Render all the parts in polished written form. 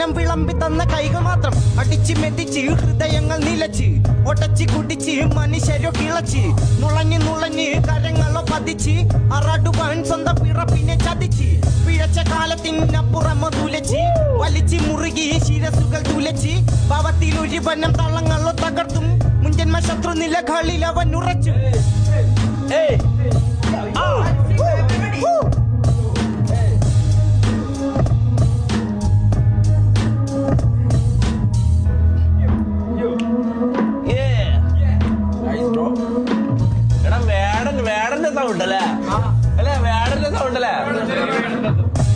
അന്നം വിളമ്പി തന്ന കൈകൾ മാത്രം അടിച്ച് മെതിച്ച് ഹൃദയങ്ങൾ നിലച്ച് ഒടച്ച് കുടിച്ച് മനുഷ്യരോ കിളച്ച് നുളഞ്ഞ് കരങ്ങളോ പതിച്ച് അറാടുവാൻ സ്വന്തം പിറപ്പിനെ ചതിച്ച് പിഴച്ച കാലത്തിനപ്പുറമോ തുലച്ച് വലിച്ച് മുറുകി ശിരസുകൾ തുലച്ച് ഭാവത്തിൽ ഒഴിവനം തള്ളങ്ങളോ തകർത്തും മുൻജന്മ ശത്രു നിലകളിൽ അവൻ ഉറച്ചു.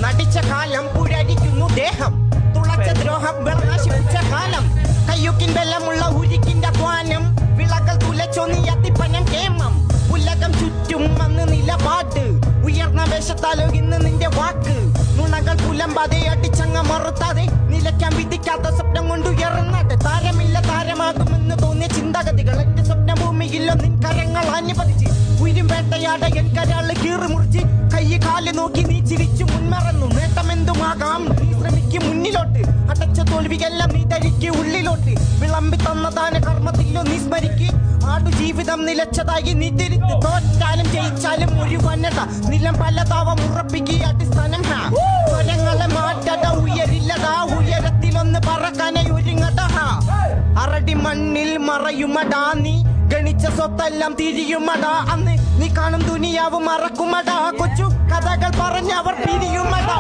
നടിച്ച കാലം പുഴരിക്കുന്നു ദേഹം തുളച്ച ദ്രോഹം വിളനാശിച്ച കാലം കയ്യുക്കിൻ വെള്ളമുള്ള ഉരുക്കിന്റെ ധ്വാനം വിളകൾ തുലച്ചോ നീ അത്തിപ്പനം കേമം ഉലകം ചുറ്റും അന്ന് നിലപാട് ഉയർന്ന വേഷത്താലോ ഇന്ന് നിന്റെ വാക്ക് നുണകൾ പുലമ്പാതെ അടിച്ചങ്ങ മറുത്താതെ നിലയ്ക്കാൻ വിധിക്കാത്ത സ്വപ്നം കൊണ്ടുയർന്നത് താരമില്ല താരമാകുമെന്ന് തോന്നിയ ചിന്താഗതികൾ എന്റെ സ്വപ്ന ഭൂമിയിലോ നിൻ കരങ്ങൾ ആഞ്ഞുപതിച്ച് ഉയരും വേട്ടയാട എൻ കരാള് കീറി മുറിച്ച് കൈ കാല് നോക്കി നീ ചിരിച്ചു മുൻമറന്നു നേട്ടമെന്തുമാകാം നീ ശ്രമിക്കും മുന്നിലോട്ട് അടച്ച തോൽവിയെല്ലാം നീ ധരിക്ക് ഉള്ളിലോട്ട് വിളമ്പി തന്നതാന കർമ്മത്തിലോ നീ സ്മരിക്ക് ആടു ജീവിതം നിലച്ചതായി നീ തിരിത്ത് തോറ്റാലും ജയിച്ചാലും ഒരു വനട നിലം പലതാവം ഉറപ്പിക്കുക അടിസ്ഥാനം സ്വരങ്ങളെ മാറ്റട ഉയരില്ലടാ ഉയരത്തിലൊന്ന് പറക്കാനെ ഒരുങ്ങട അറടി മണ്ണിൽ മറയുമടാ നീ ഗണിച്ച സ്വത്തെല്ലാം തിരിയുമടാ അന്ന് നീ കാണും ദുനിയാവ് മറക്കുമടാ കൊച്ചു കഥകൾ പറഞ്ഞവർ പിരിയുമടാ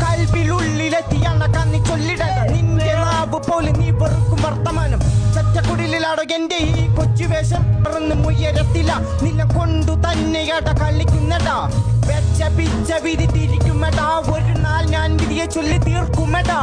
കൽവിലുള്ളിലെത്തിയാണ് കന്നി ചൊല്ലിടട നിന്റെ നാവ് പോലെ നീ വെറുക്കും വർത്തമാനം ചറ്റക്കുടിലാടോ എന്റെ ഈ കൊച്ചു വേഷം പറന്ന് ഉയരത്തില നില കൊണ്ടു തന്നെയട കളിക്കുന്നടാ വെച്ച പിച്ച വിധി തിരിക്കുമടാ ഒരു നാൾ ഞാൻ വിധിയെ ചൊല്ലി തീർക്കുമടാ.